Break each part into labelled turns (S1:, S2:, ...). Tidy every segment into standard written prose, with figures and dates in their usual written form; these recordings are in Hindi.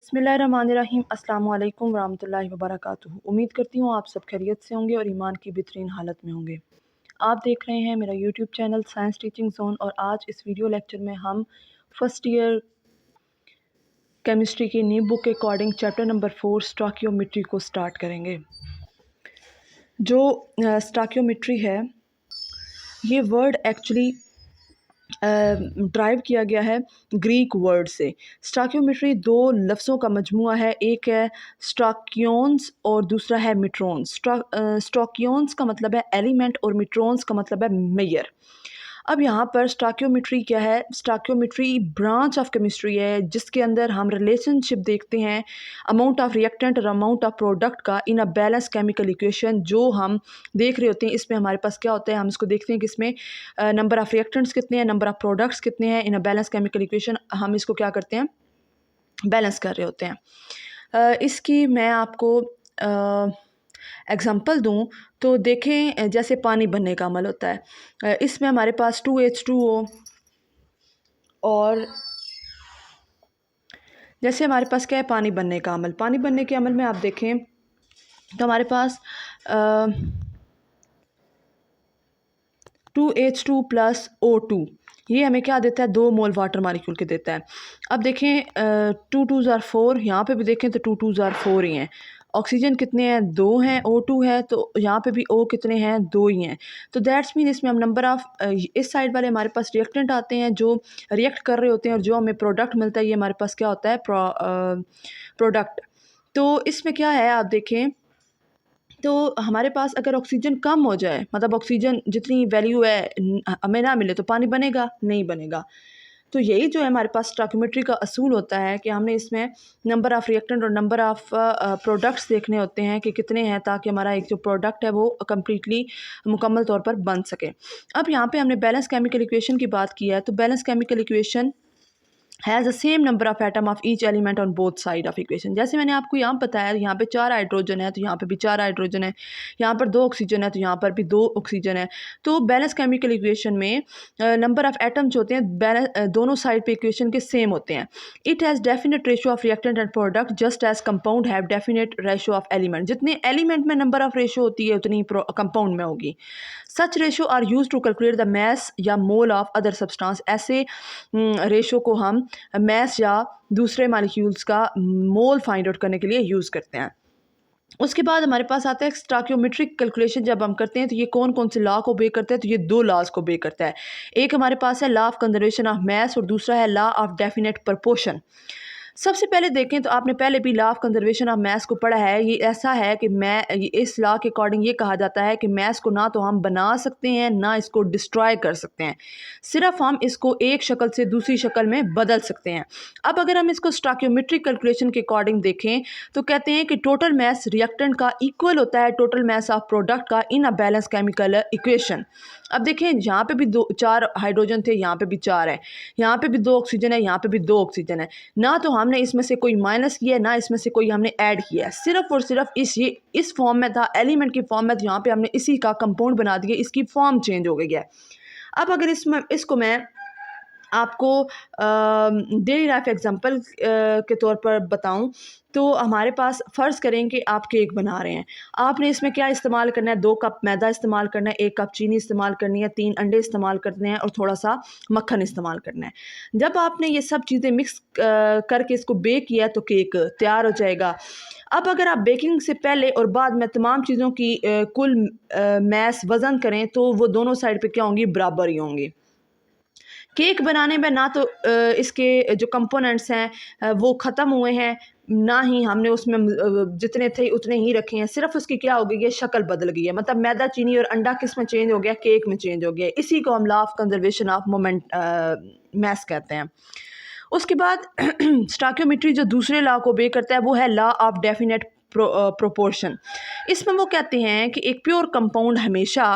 S1: बिस्मिल्लाहिर्रहमानिर्रहीम। अस्सलामु अलैकुम वरहमतुल्लाहि वबरकातुहू। उम्मीद करती हूँ आप सब खैरियत से होंगे और ईमान की बेहतरीन हालत में होंगे। आप देख रहे हैं मेरा YouTube channel science teaching zone और आज इस वीडियो लेक्चर में हम फर्स्ट ईयर केमिस्ट्री की न्यू बुक के अकॉर्डिंग चैप्टर नंबर 4 स्टॉकियोमेट्री को स्टार्ट करेंगे। जो स्टॉकियोमेट्री है ये वर्ड एक्चुअली ड्राइव किया गया है ग्रीक वर्ड से। स्टॉकियोमेट्री दो लफ्ज़ों का मजमूआ है, एक है स्टॉकियोन्स और दूसरा है मिट्रोन्स। स्टॉकियोन्स का मतलब है एलिमेंट और मिट्रोन्स का मतलब है मेजर। अब यहाँ पर स्टॉकियोमेट्री क्या है? स्टॉकियोमेट्री ब्रांच ऑफ केमिस्ट्री है जिसके अंदर हम रिलेशनशिप देखते हैं अमाउंट ऑफ रिएक्टेंट और अमाउंट ऑफ प्रोडक्ट का इन अ बैलेंस केमिकल इक्वेशन। जो हम देख रहे होते हैं इसमें हमारे पास क्या होता है, हम इसको देखते हैं कि इसमें नंबर ऑफ़ रिएक्टेंट्स कितने हैं, नंबर ऑफ़ प्रोडक्ट्स कितने हैं इन अ बैलेंस केमिकल इक्वेशन। हम इसको क्या करते हैं, बैलेंस कर रहे होते हैं। इसकी मैं आपको एग्ज़ाम्पल दूं तो देखें, जैसे पानी बनने का अमल होता है। इसमें हमारे पास 2H2O और जैसे हमारे पास क्या है, पानी बनने का अमल। पानी बनने के अमल में आप देखें तो हमारे पास 2H2 प्लस O2 ये हमें क्या देता है, 2 मोल वाटर मालिक्यूल के देता है। अब देखें 2 2s are 4, यहाँ पे भी देखें तो 2 2s are 4 ही हैं। ऑक्सीजन कितने हैं, 2 हैं, O2 है तो यहाँ पे भी O कितने हैं, 2 ही हैं। तो दैट्स मीन इसमें हम नंबर ऑफ़ इस साइड वाले हमारे पास रिएक्टेंट आते हैं जो रिएक्ट कर रहे होते हैं और जो हमें प्रोडक्ट मिलता है ये हमारे पास क्या होता है, प्रोडक्ट। तो इसमें क्या है आप देखें तो हमारे पास अगर ऑक्सीजन कम हो जाए, मतलब ऑक्सीजन जितनी वैल्यू है हमें ना मिले तो पानी बनेगा नहीं बनेगा। तो यही जो है हमारे पास स्टॉकियोमेट्री का असूल होता है कि हमने इसमें नंबर ऑफ़ रिएक्टेंट और नंबर ऑफ़ प्रोडक्ट्स देखने होते हैं कि कितने हैं, ताकि हमारा एक जो प्रोडक्ट है वो कम्प्लीटली मुकम्मल तौर पर बन सके। अब यहाँ पे हमने बैलेंस केमिकल इक्वेशन की बात की है तो balance chemical equation has the same number of atom of each element on both side of equation. जैसे मैंने आपको यहाँ बताया, यहाँ पे 4 हाइड्रोजन है तो यहाँ पे भी 4 हाइड्रोजन है, यहाँ पर 2 ऑक्सीजन है तो यहाँ पर भी 2 ऑक्सीजन है। तो बैलेंस केमिकल इक्वेशन में नंबर ऑफ एटम्स होते हैं दोनों साइड पे इक्वेशन के सेम होते हैं। It has definite ratio of reactant and product just as compound have definite ratio of element. जितने एलिमेंट में नंबर ऑफ रेशो होती है उतनी कंपाउंड में होगी। Such ratio are use to calculate the mass या मोल ऑफ अदर सब्सटेंस। ऐसे रेशो को हम मैस या दूसरे मालिक्यूल्स का मोल फाइंड आउट करने के लिए यूज़ करते हैं। उसके बाद हमारे पास आता है स्टॉकियोमेट्रिक कैलकुलेशन। जब हम करते हैं तो ये कौन कौन से लॉ को बे करता है, तो ये 2 लॉज को बे करता है। एक हमारे पास है law of conservation of mass और दूसरा है लॉ ऑफ डेफिनेट प्रपोर्शन। सबसे पहले देखें तो आपने पहले भी law of conservation of mass को पढ़ा है। ये ऐसा है कि इस लॉ के अकॉर्डिंग ये कहा जाता है कि मैस को ना तो हम बना सकते हैं ना इसको डिस्ट्रॉय कर सकते हैं, सिर्फ हम इसको एक शक्ल से दूसरी शक्ल में बदल सकते हैं। अब अगर हम इसको स्टॉकियोमेट्रिक कैलकुलेशन के अकॉर्डिंग देखें तो कहते हैं कि टोटल मैस रिएक्टेंट का इक्वल होता है टोटल मैस ऑफ प्रोडक्ट का इन अ बैलेंस केमिकल इक्वेशन। अब देखें यहाँ पे भी 4 हाइड्रोजन थे, यहाँ पे भी 4 है, यहाँ पे भी 2 ऑक्सीजन है, यहाँ पे भी 2 ऑक्सीजन है। ना तो हमने इसमें से कोई माइनस किया है ना इसमें से कोई हमने ऐड किया है, सिर्फ और सिर्फ इस फॉर्म में था, एलिमेंट की फॉर्म में, तो यहाँ पे हमने इसी का कंपाउंड बना दिया, इसकी फॉर्म चेंज हो गई है। अब अगर इसको मैं आपको डेली लाइफ एग्जांपल के तौर पर बताऊं तो हमारे पास फ़र्ज़ करें कि आप केक बना रहे हैं। आपने इसमें क्या इस्तेमाल करना है, 2 कप मैदा इस्तेमाल करना है, 1 कप चीनी इस्तेमाल करनी है, 3 अंडे इस्तेमाल करने हैं और थोड़ा सा मक्खन इस्तेमाल करना है। जब आपने ये सब चीज़ें मिक्स करके इसको बेक किया तो केक तैयार हो जाएगा। अब अगर आप बेकिंग से पहले और बाद में तमाम चीज़ों की कुल मैस वज़न करें तो वो दोनों साइड पे क्या होंगी, बराबर ही होंगी। केक बनाने में ना तो इसके जो कंपोनेंट्स हैं वो ख़त्म हुए हैं, ना ही हमने उसमें जितने थे उतने ही रखे हैं, सिर्फ उसकी क्या हो गई है, शक्ल बदल गई है। मतलब मैदा, चीनी और अंडा किस में चेंज हो गया, केक में चेंज हो गया। इसी को हम law of conservation of moment mass कहते हैं। उसके बाद स्टॉकियोमेट्री जो दूसरे लॉ को बे करता है वो है लॉ ऑफ डेफिनेट प्रोपोर्शन। इसमें वो कहते हैं कि एक प्योर कंपाउंड हमेशा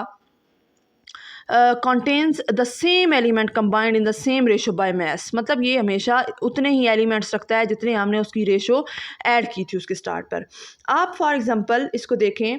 S1: contains the same element combined in the same ratio by mass। मतलब ये हमेशा उतने ही एलिमेंट्स रखता है जितने हमने उसकी रेशो ऐड की थी उसके स्टार्ट पर। आप फॉर एग्जांपल इसको देखें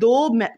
S1: 2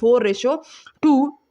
S1: 4:2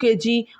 S1: kg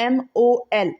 S1: MOL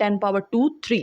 S1: 10⁻²3.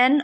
S1: N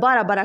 S1: 12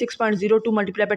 S1: 6.02 ×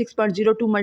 S1: 6.02 ×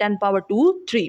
S1: 10⁻23.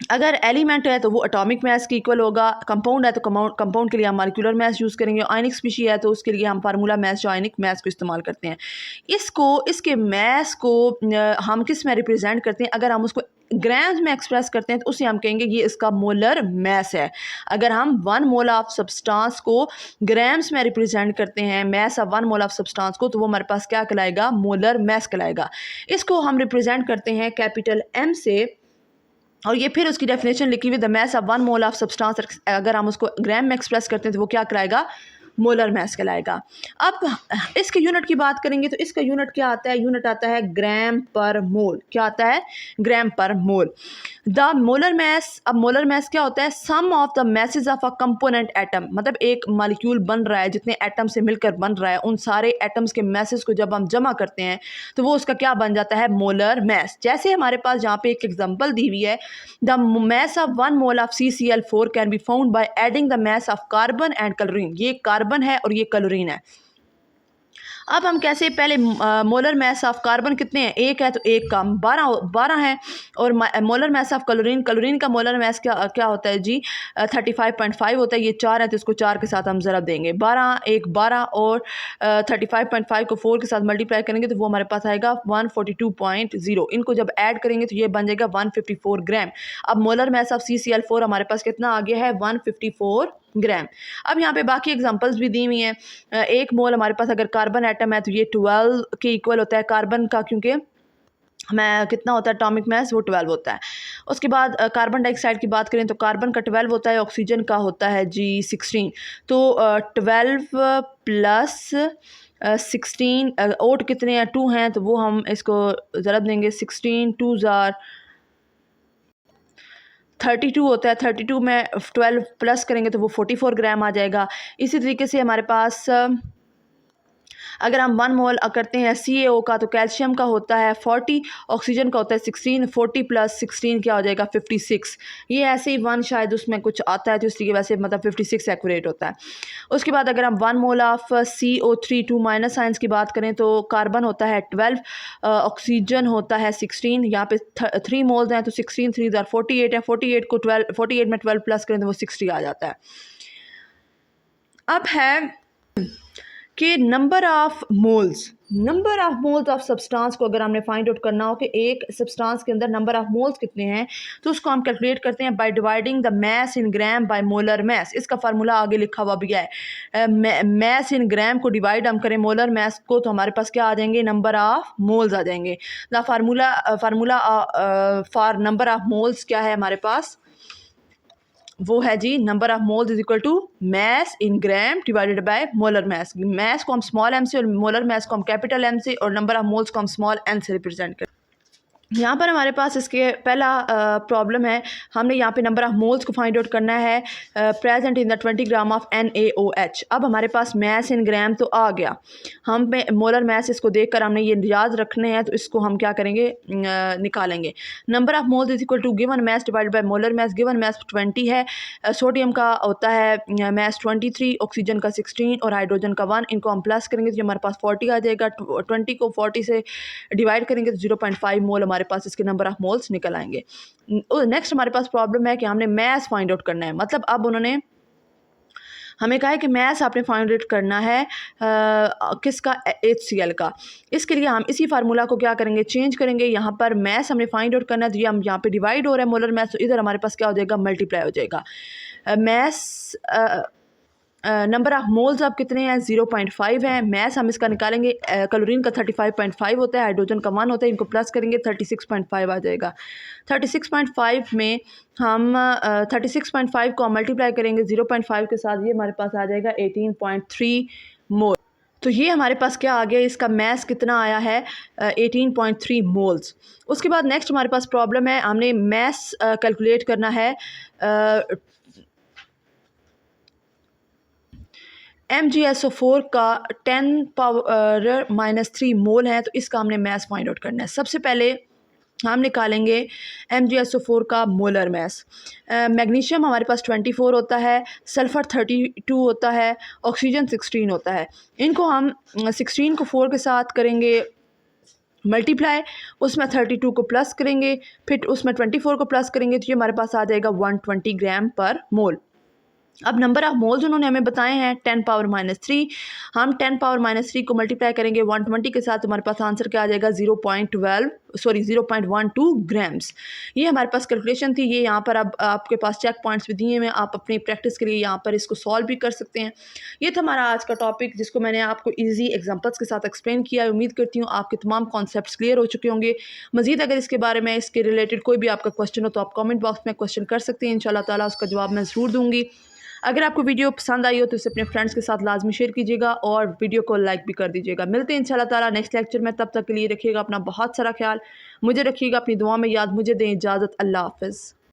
S1: अगर एलिमेंट है तो वो एटॉमिक मास के इक्वल होगा, कंपाउंड है तो कंपाउंड के लिए हम मॉलिक्यूलर मास यूज़ करेंगे, आयनिक स्पीशी है तो उसके लिए हम फार्मूला मास जो आयनिक मास को इस्तेमाल करते हैं। इसके मास को हम किस में रिप्रेजेंट करते हैं? अगर हम उसको ग्राम्स में एक्सप्रेस करते हैं तो उसे हम कहेंगे ये इसका मोलर मास है। अगर हम 1 मोल ऑफ सब्सटेंस को ग्राम्स में रिप्रेजेंट करते हैं, mass of 1 mole of substance को, तो वो हमारे पास क्या कहलाएगा? मोलर मास कहलाएगा। इसको हम रिप्रेजेंट करते हैं कैपिटल M से, और ये फिर उसकी डेफिनेशन लिखी हुई, the mass of 1 mole of substance, अगर हम उसको ग्राम में एक्सप्रेस करते हैं तो वो क्या कराएगा? मोलर मास कहलाएगा। अब इसके यूनिट की बात करेंगे तो इसका यूनिट क्या आता है? यूनिट आता है ग्राम पर मोल। क्या आता है? ग्राम पर मोल। द मोलर मास, अब मोलर मास क्या होता है? Sum of the masses of a component atom, मतलब एक मॉलिक्यूल बन रहा है, जितने एटम से मिलकर बन रहा है, उन सारे एटम्स के मासेस को जब हम जमा करते हैं तो वो उसका क्या बन जाता है? Molar mass. जैसे हमारे पास यहाँ पे एक एग्जांपल दी हुई है, the mass of 1 mole of CCl4 can be found by adding the mass of carbon and chlorine. ये कार्बन है और ये क्लोरीन है। अब हम कैसे, पहले मोलर मास ऑफ कार्बन कितने हैं? 1 है तो 1 का 12 है, और मोलर मास ऑफ क्लोरीन का मोलर मास क्या होता है जी? 35.5 होता है। ये 4 है तो इसको 4 के साथ हम ज़रा देंगे, 12 और 35.5 को 4 के साथ मल्टीप्लाई करेंगे तो वो हमारे पास आएगा 142.0। इनको जब ऐड करेंगे तो ये बन जाएगा 154 ग्राम। अब मोलर मास ऑफ CCl4 हमारे पास कितना आ गया है? 154 ग्राम। अब यहाँ पे बाकी एग्जांपल्स भी दी हुई हैं। 1 मोल हमारे पास अगर कार्बन एटम है तो ये 12 के इक्वल होता है कार्बन का, क्योंकि हमें कितना होता है एटॉमिक मास? वो 12 होता है। उसके बाद कार्बन डाइऑक्साइड की बात करें तो कार्बन का 12 होता है, ऑक्सीजन का होता है जी 16। तो 12 प्लस 16, ओट कितने हैं? 2 हैं, तो वो हम इसको ज़रब देंगे, 16 2 ज़ार 32 होता है। 32 में 12 प्लस करेंगे तो वो 44 ग्राम आ जाएगा। इसी तरीके से हमारे पास अगर हम 1 मोल करते हैं CaO का तो कैल्शियम का होता है 40, ऑक्सीजन का होता है 16। 40 प्लस 16 क्या हो जाएगा? 56। ये ऐसे ही 1 शायद उसमें कुछ आता है तो इसलिए वैसे मतलब 56 एक्यूरेट होता है। उसके बाद अगर हम 1 mole of CO3 2 minus science की बात करें तो कार्बन होता है 12, ऑक्सीजन होता है 16। यहाँ पे 3 मोल्स हैं तो 16 3 48 है। 48 में 12 प्लस करें तो वो 60 आ जाता है। अब है कि number of moles of substance को अगर हमने फाइंड आउट करना हो कि एक सब्सटेंस के अंदर नंबर ऑफ मोल्स कितने हैं, तो उसको हम कैलकुलेट करते हैं by dividing the mass in gram bye molar मास। इसका फार्मूला आगे लिखा हुआ भी है। मास इन ग्राम को डिवाइड हम करें मोलर मास को तो हमारे पास क्या आ जाएंगे? नंबर ऑफ मोल्स आ जाएंगे। The formula for number of moles क्या है हमारे पास? वो है जी number of moles is equal to mass in gram divided by molar mass. Mass को हम स्मॉल m से और मोलर मास को हम कैपिटल M से और नंबर ऑफ मोल्स को हम स्मॉल n से रिप्रेजेंट करते हैं। यहाँ पर हमारे पास इसके पहला प्रॉब्लम है, हमने यहाँ पे नंबर ऑफ मोल्स को फाइंड आउट करना है present in the 20 gram of NaOH। अब हमारे पास मास इन ग्राम तो आ गया, हम पे मोलर मास इसको देखकर हमने ये याद रखने हैं तो इसको हम क्या करेंगे? निकालेंगे। Number of moles is equal to given mass divided by molar mass. Given mass 20 है, सोडियम का होता है मास 23, ऑक्सीजन का 16 और हाइड्रोजन का 1। इनको हम प्लस करेंगे तो हमारे पास 40 आ जाएगा। 20 को 40 से डिवाइड करेंगे तो 0.5 मोल हमारे पास इसके नंबर ऑफ मोल्स निकल आएंगे। नेक्स्ट हमारे पास प्रॉब्लम है कि हमने मास फाइंड आउट करना है, मतलब अब उन्होंने हमें कहा है कि मास आपने फाइंड आउट करना है किसका? HCl का। इसके लिए हम इसी फार्मूला को क्या करेंगे? चेंज करेंगे। यहाँ पर मास हमने फाइंड आउट करना है तो ये हम यहाँ पे डिवाइड हो रहा है मोलर मास, तो इधर हमारे पास क्या हो जाएगा? मल्टीप्लाई हो जाएगा। मास नंबर ऑफ मोल्स अब कितने हैं? 0.5 है। मास हम इसका निकालेंगे, क्लोरीन का 35.5 होता है, हाइड्रोजन का 1 होता है, इनको प्लस करेंगे 36.5 आ जाएगा। 36.5 में हम 36.5 को हम मल्टीप्लाई करेंगे 0.5 के साथ, ये हमारे पास आ जाएगा 18.3 मोल। तो ये हमारे पास क्या आ गया? इसका मास कितना आया है? 18.3 मोल्स। उसके बाद नेक्स्ट हमारे पास प्रॉब्लम है, हमने मास कैलकुलेट करना है। MgSO4 का 10⁻³ मोल है, तो इसका हमने मास फाइंड आउट करना है। सबसे पहले हम निकालेंगे MgSO4 का मोलर मास। मैग्नीशियम हमारे पास 24 होता है, सल्फ़र 32 होता है, ऑक्सीजन 16 होता है। इनको हम 16 को 4 के साथ करेंगे मल्टीप्लाई, उसमें 32 को प्लस करेंगे, फिर उसमें 24 को प्लस करेंगे, तो ये हमारे पास आ जाएगा 120 ग्राम पर मोल। अब नंबर ऑफ मोल्स उन्होंने हमें बताए हैं 10 पावर -3। हम 10 पावर -3 को मल्टीप्लाई करेंगे 120 के साथ, तो हमारे पास आंसर क्या आ जाएगा 0.12 ग्राम्स। ये हमारे पास कैलकुलेशन थी। ये यहाँ पर अब आपके पास चेक पॉइंट्स भी दिए हुए हैं, आप अपनी प्रैक्टिस के लिए यहाँ पर इसको सॉल्व भी कर सकते हैं। ये था हमारा आज का टॉपिक, जिसको मैंने आपको ईजी एग्जाम्पल्स के साथ एक्सप्लेन किया है। उम्मीद करती हूँ आपके तमाम कॉन्सेप्ट्स क्लियर हो चुके होंगे। मजीद अगर इसके बारे में, इसके रिलेटेड कोई भी आपका क्वेश्चन हो, तो आप कॉमेंट बॉक्स में क्वेश्चन कर सकते हैं। इंशाल्लाह ताला उसका जवाब मैं ज़रूर दूँगी। अगर आपको वीडियो पसंद आई हो तो इसे अपने फ्रेंड्स के साथ लाजमी शेयर कीजिएगा और वीडियो को लाइक भी कर दीजिएगा। मिलते हैं इंशाल्लाह ताला नेक्स्ट लेक्चर में। तब तक के लिए रखिएगा अपना बहुत सारा ख्याल, मुझे रखिएगा अपनी दुआ में याद। मुझे दें इजाज़त। अल्लाह हाफ़िज़।